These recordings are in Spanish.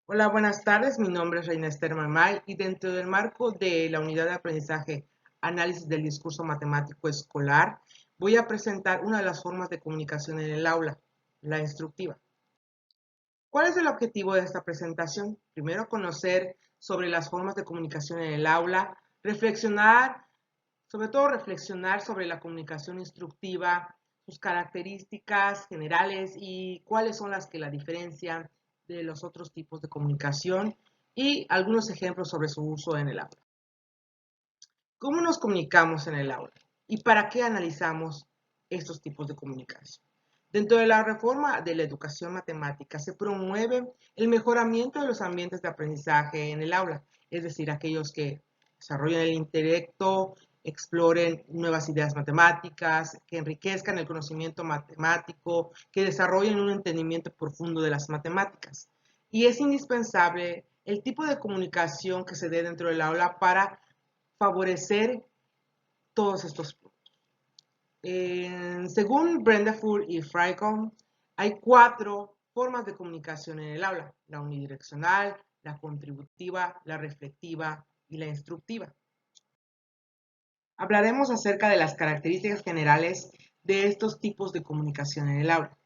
Hola, buenas tardes. Mi nombre es Reina Esther Mamay y dentro del marco de la unidad de aprendizaje Análisis del discurso matemático escolar, voy a presentar una de las formas de comunicación en el aula, la instructiva. ¿Cuál es el objetivo de esta presentación? Primero, conocer sobre las formas de comunicación en el aula, reflexionar, sobre todo reflexionar sobre la comunicación instructiva, sus características generales y cuáles son las que la diferencian de los otros tipos de comunicación y algunos ejemplos sobre su uso en el aula. ¿Cómo nos comunicamos en el aula? ¿Y para qué analizamos estos tipos de comunicación? Dentro de la reforma de la educación matemática se promueve el mejoramiento de los ambientes de aprendizaje en el aula, es decir, aquellos que desarrollen el intelecto, exploren nuevas ideas matemáticas, que enriquezcan el conocimiento matemático, que desarrollen un entendimiento profundo de las matemáticas. Y es indispensable el tipo de comunicación que se dé dentro del aula para favorecer todos estos puntos. Según Brenda Fuhr y Fricom, hay 4 formas de comunicación en el aula: la unidireccional, la contributiva, la reflectiva y la instructiva. Hablaremos acerca de las características generales de estos tipos de comunicación en el aula.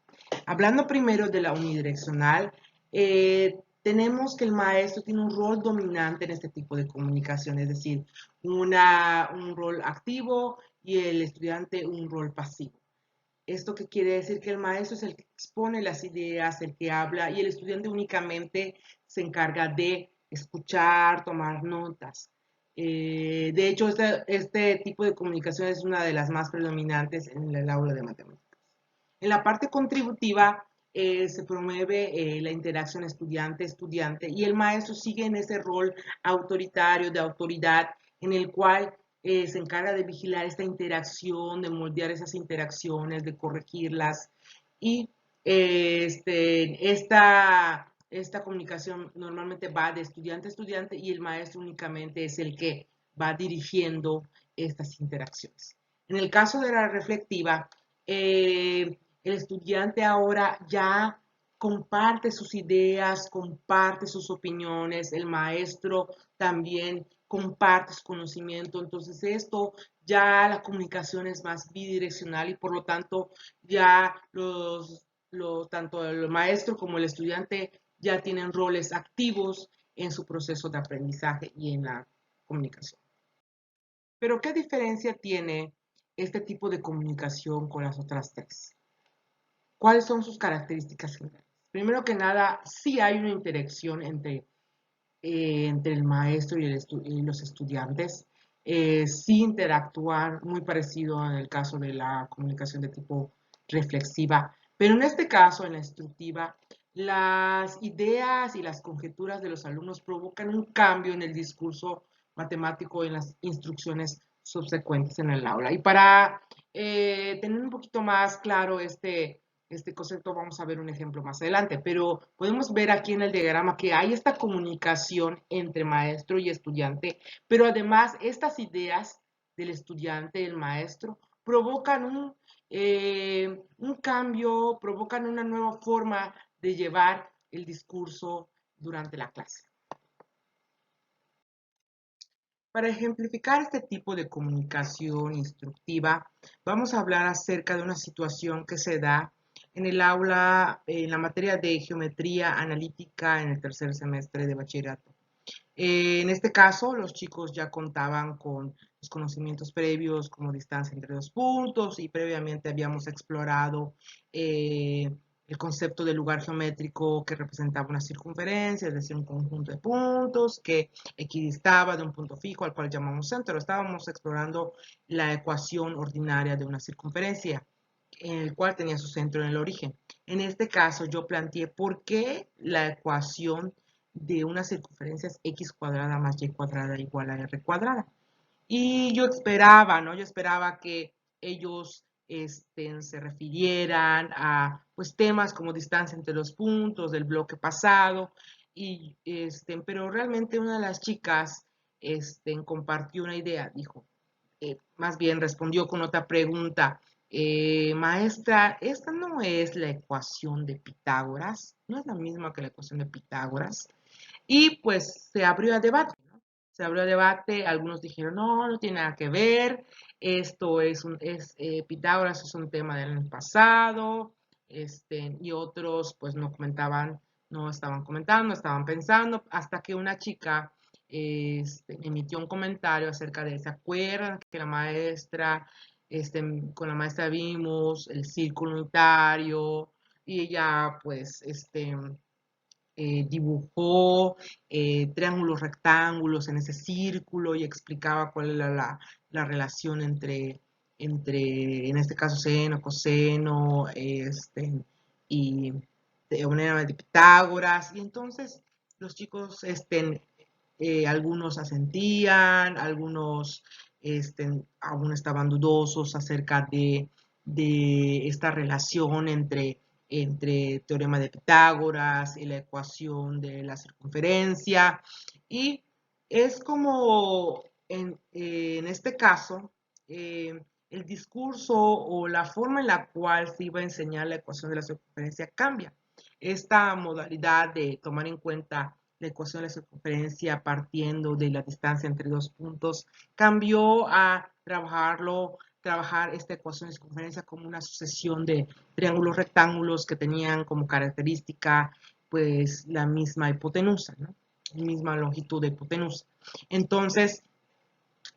Hablando primero de la unidireccional, tenemos que el maestro tiene un rol dominante en este tipo de comunicación, es decir, un rol activo y el estudiante un rol pasivo. ¿Esto qué quiere decir? Que el maestro es el que expone las ideas, el que habla, y el estudiante únicamente se encarga de escuchar, tomar notas. De hecho, este tipo de comunicación es una de las más predominantes en el aula de matemáticas. En la parte contributiva se promueve la interacción estudiante-estudiante y el maestro sigue en ese rol autoritario, de autoridad, en el cual se encarga de vigilar esta interacción, de moldear esas interacciones, de corregirlas. Y esta comunicación normalmente va de estudiante a estudiante y el maestro únicamente es el que va dirigiendo estas interacciones. En el caso de la reflectiva, el estudiante ahora ya comparte sus ideas, comparte sus opiniones, el maestro también comparte su conocimiento, entonces esto ya la comunicación es más bidireccional y por lo tanto ya tanto el maestro como el estudiante ya tienen roles activos en su proceso de aprendizaje y en la comunicación. Pero ¿qué diferencia tiene este tipo de comunicación con las otras tres? ¿Cuáles son sus características generales? Primero que nada, sí hay una interacción entre el maestro y los estudiantes. Sí interactúan muy parecido en el caso de la comunicación de tipo reflexiva, pero en este caso, en la instructiva, las ideas y las conjeturas de los alumnos provocan un cambio en el discurso matemático en las instrucciones subsecuentes en el aula. Y para tener un poquito más claro este concepto, vamos a ver un ejemplo más adelante, pero podemos ver aquí en el diagrama que hay esta comunicación entre maestro y estudiante, pero además estas ideas del estudiante y el maestro provocan un cambio, provocan una nueva forma de llevar el discurso durante la clase. Para ejemplificar este tipo de comunicación instructiva, vamos a hablar acerca de una situación que se da en el aula, en la materia de geometría analítica en el tercer semestre de bachillerato. En este caso, los chicos ya contaban con los conocimientos previos como distancia entre dos puntos y previamente habíamos explorado el concepto de lugar geométrico que representaba una circunferencia, es decir, un conjunto de puntos que equidistaba de un punto fijo al cual llamamos centro. Estábamos explorando la ecuación ordinaria de una circunferencia, en el cual tenía su centro en el origen. En este caso, yo planteé por qué la ecuación de una circunferencia es x cuadrada más y cuadrada igual a r cuadrada. Y yo esperaba, ¿no? Yo esperaba que ellos se refirieran a pues, temas como distancia entre los puntos del bloque pasado, pero realmente una de las chicas compartió una idea, dijo, más bien respondió con otra pregunta. Maestra, esta no es la ecuación de Pitágoras, no es la misma que la ecuación de Pitágoras. Y pues se abrió a debate, ¿no? Se abrió a debate, algunos dijeron, no, no tiene nada que ver, esto Pitágoras es un tema del año pasado, y otros pues no comentaban, no estaban comentando, estaban pensando, hasta que una chica emitió un comentario acerca de, ¿se acuerdan que la maestra, con la maestra vimos el círculo unitario? Y ella pues, dibujó triángulos rectángulos en ese círculo y explicaba cuál era la relación en este caso, seno, coseno, y teorema de Pitágoras. Y entonces los chicos, algunos asentían, aún estaban dudosos acerca de esta relación entre teorema de Pitágoras y la ecuación de la circunferencia. Y es como en este caso, el discurso o la forma en la cual se iba a enseñar la ecuación de la circunferencia cambia. Esta modalidad de tomar en cuenta la ecuación de la circunferencia partiendo de la distancia entre dos puntos cambió a trabajar esta ecuación de circunferencia como una sucesión de triángulos rectángulos que tenían como característica pues la misma hipotenusa, ¿no? La misma longitud de hipotenusa. Entonces,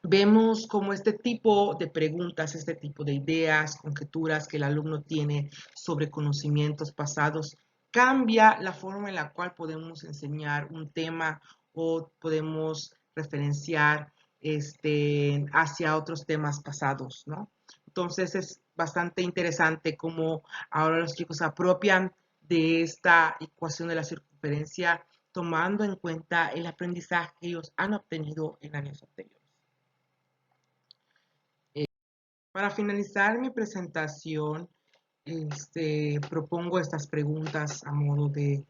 vemos como este tipo de preguntas, este tipo de ideas, conjeturas que el alumno tiene sobre conocimientos pasados, cambia la forma en la cual podemos enseñar un tema o podemos referenciar hacia otros temas pasados, ¿no? Entonces es bastante interesante cómo ahora los chicos se apropian de esta ecuación de la circunferencia tomando en cuenta el aprendizaje que ellos han obtenido en años anteriores. Para finalizar mi presentación, propongo estas preguntas a modo de,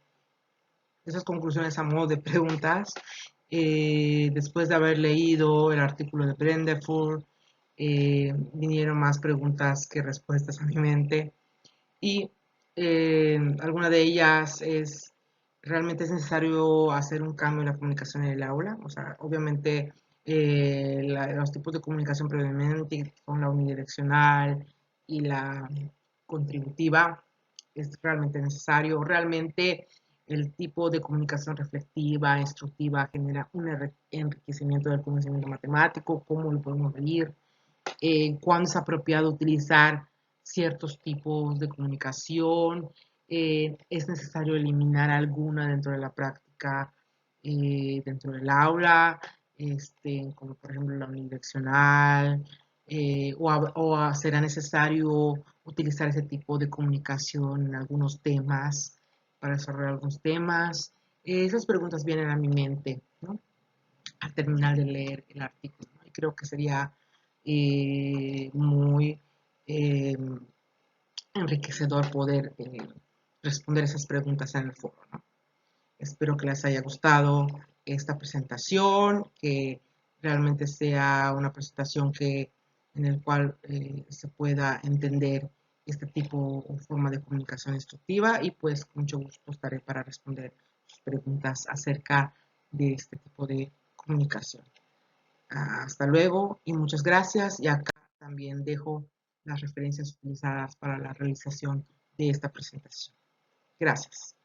esas conclusiones a modo de preguntas. Después de haber leído el artículo de Brendeford, vinieron más preguntas que respuestas a mi mente. Y alguna de ellas es, ¿realmente es necesario hacer un cambio en la comunicación en el aula? O sea, obviamente los tipos de comunicación previamente son la unidireccional y la contributiva, es realmente necesario. Realmente el tipo de comunicación reflexiva, instructiva, genera un enriquecimiento del conocimiento matemático, cómo lo podemos medir, cuándo es apropiado utilizar ciertos tipos de comunicación, es necesario eliminar alguna dentro de la práctica, dentro del aula, como por ejemplo la unidireccional, o será necesario utilizar ese tipo de comunicación en algunos temas, para desarrollar algunos temas. Esas preguntas vienen a mi mente, ¿no? Al terminar de leer el artículo, ¿no? Y creo que sería muy eh, enriquecedor poder responder esas preguntas en el foro, ¿no? Espero que les haya gustado esta presentación, que realmente sea una presentación en el cual se pueda entender este tipo o forma de comunicación instructiva y pues con mucho gusto estaré para responder sus preguntas acerca de este tipo de comunicación. Hasta luego y muchas gracias. Y acá también dejo las referencias utilizadas para la realización de esta presentación. Gracias.